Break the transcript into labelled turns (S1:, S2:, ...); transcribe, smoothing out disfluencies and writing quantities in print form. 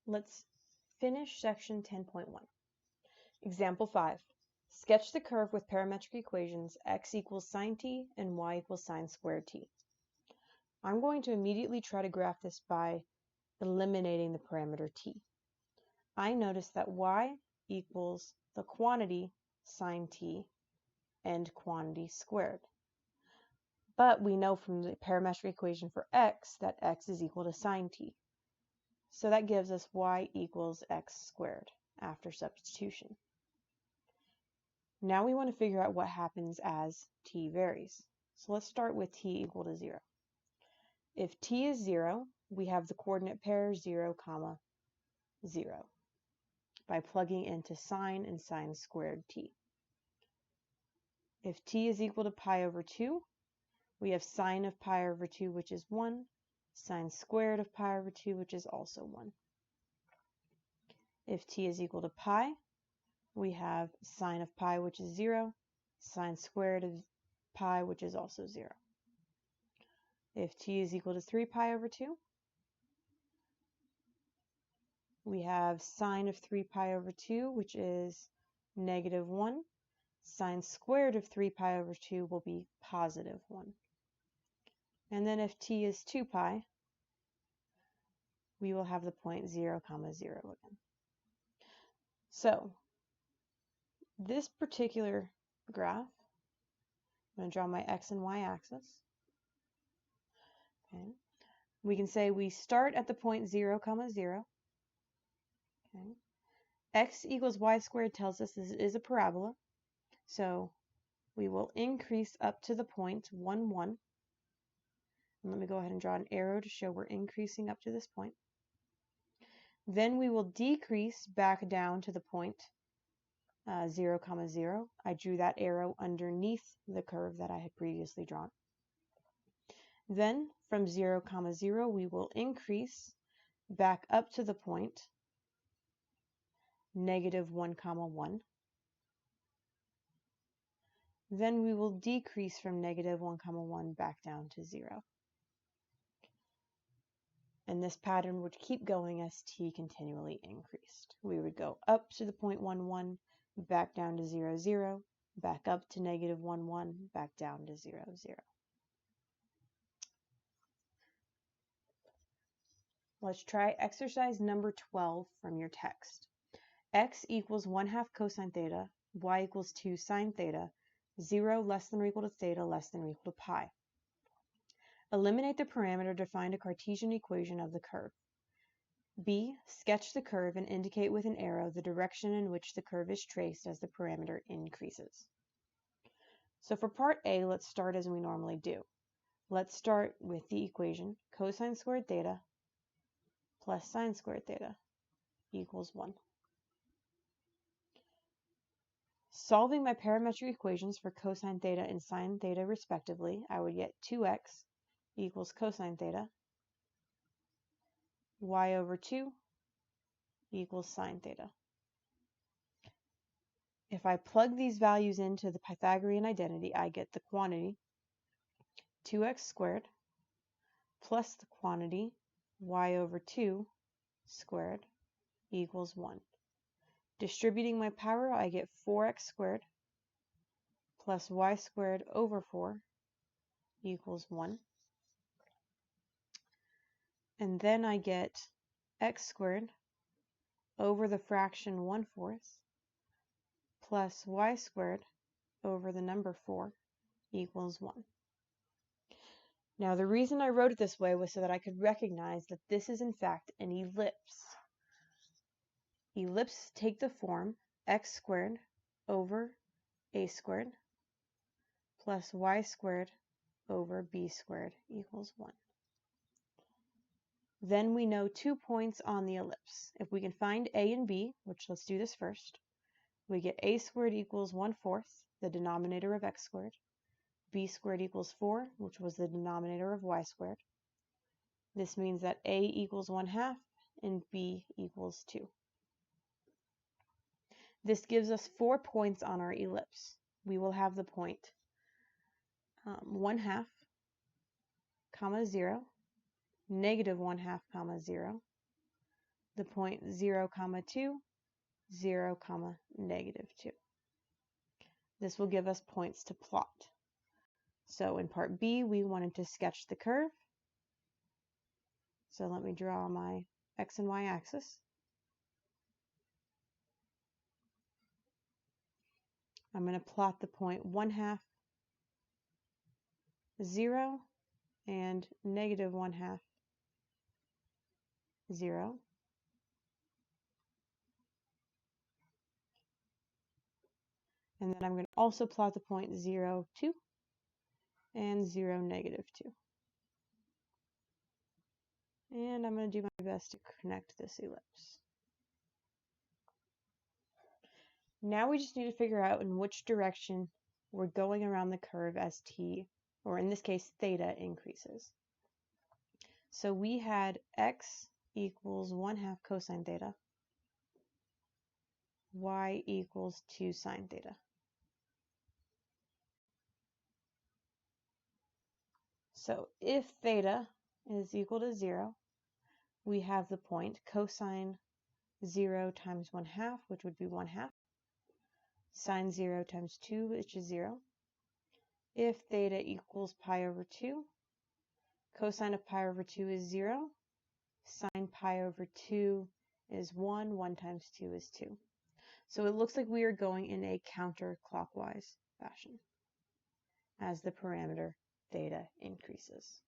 S1: Let's finish section 10.1. Example 5. Sketch the curve with parametric equations x equals sine t and y equals sine squared t. I'm going to immediately try to graph this by eliminating the parameter t. I notice that y equals the quantity sine t and quantity squared. But we know from the parametric equation for x that x is equal to sine t. So that gives us y equals x squared after substitution. Now we want to figure out what happens as t varies. So let's start with t equal to 0. If t is 0, we have the coordinate pair 0, 0 by plugging into sine and sine squared t. If t is equal to pi over 2, we have sine of pi over 2, which is 1, sine squared of pi over 2, which is also 1. If t is equal to pi, we have sine of pi, which is 0, sine squared of pi, which is also 0. If t is equal to 3 pi over 2, we have sine of 3 pi over 2, which is negative 1. Sine squared of 3 pi over 2 will be positive 1. And then if t is 2 pi, we will have the point 0, 0 again. So this particular graph, I'm going to draw my x and y axis. Okay. We can say we start at the point 0, 0. Okay. X equals y squared tells us this is a parabola. So we will increase up to the point 1, 1. And let me go ahead and draw an arrow to show we're increasing up to this point. Then we will decrease back down to the point 0, 0. I drew that arrow underneath the curve that I had previously drawn. Then from 0, 0, we will increase back up to the point negative 1, 1. Then we will decrease from negative 1, 1 back down to 0. And this pattern would keep going as t continually increased. We would go up to the point 1, 1, back down to 0, 0, back up to negative 1, 1, back down to 0, 0. Let's try exercise number 12 from your text. X equals 1/2 cosine theta, y equals 2 sine theta, 0 less than or equal to theta less than or equal to pi. Eliminate the parameter to find a Cartesian equation of the curve. B. Sketch the curve and indicate with an arrow the direction in which the curve is traced as the parameter increases. So for part A, let's start as we normally do. Let's start with the equation cosine squared theta plus sine squared theta equals 1. Solving my parametric equations for cosine theta and sine theta respectively, I would get 2x equals cosine theta, y over 2 equals sine theta. If I plug these values into the Pythagorean identity, I get the quantity 2x squared plus the quantity y over 2 squared equals 1. Distributing my power, I get 4x squared plus y squared over 4 equals 1. And then I get x squared over the fraction 1/4 plus y squared over the number 4 equals 1. Now the reason I wrote it this way was so that I could recognize that this is in fact an ellipse. Ellipses take the form x squared over a squared plus y squared over b squared equals 1. Then we know 2 points on the ellipse. If we can find a and b, which let's do this first, we get a squared equals 1/4, the denominator of x squared, b squared equals 4, which was the denominator of y squared. This means that a equals 1/2 and b equals 2. This gives us 4 points on our ellipse. We will have the point 1/2, 0, negative 1/2, 0, the point 0, 2, 0, -2. This will give us points to plot. So in part B, we wanted to sketch the curve. So let me draw my x and y axis. I'm going to plot the point 1/2, 0, and -1/2, 0. And then I'm going to also plot the point 0, 2, and 0, -2. And I'm going to do my best to connect this ellipse. Now we just need to figure out in which direction we're going around the curve as t, or in this case, theta increases. So we had x equals 1/2 cosine theta, y equals 2 sine theta. So if theta is equal to 0, we have the point cosine 0 times 1/2, which would be 1/2, sine 0 times 2, which is 0. If theta equals pi over 2, cosine of pi over 2 is 0, sine pi over 2 is 1, 1 times 2 is 2. So it looks like we are going in a counterclockwise fashion as the parameter theta increases.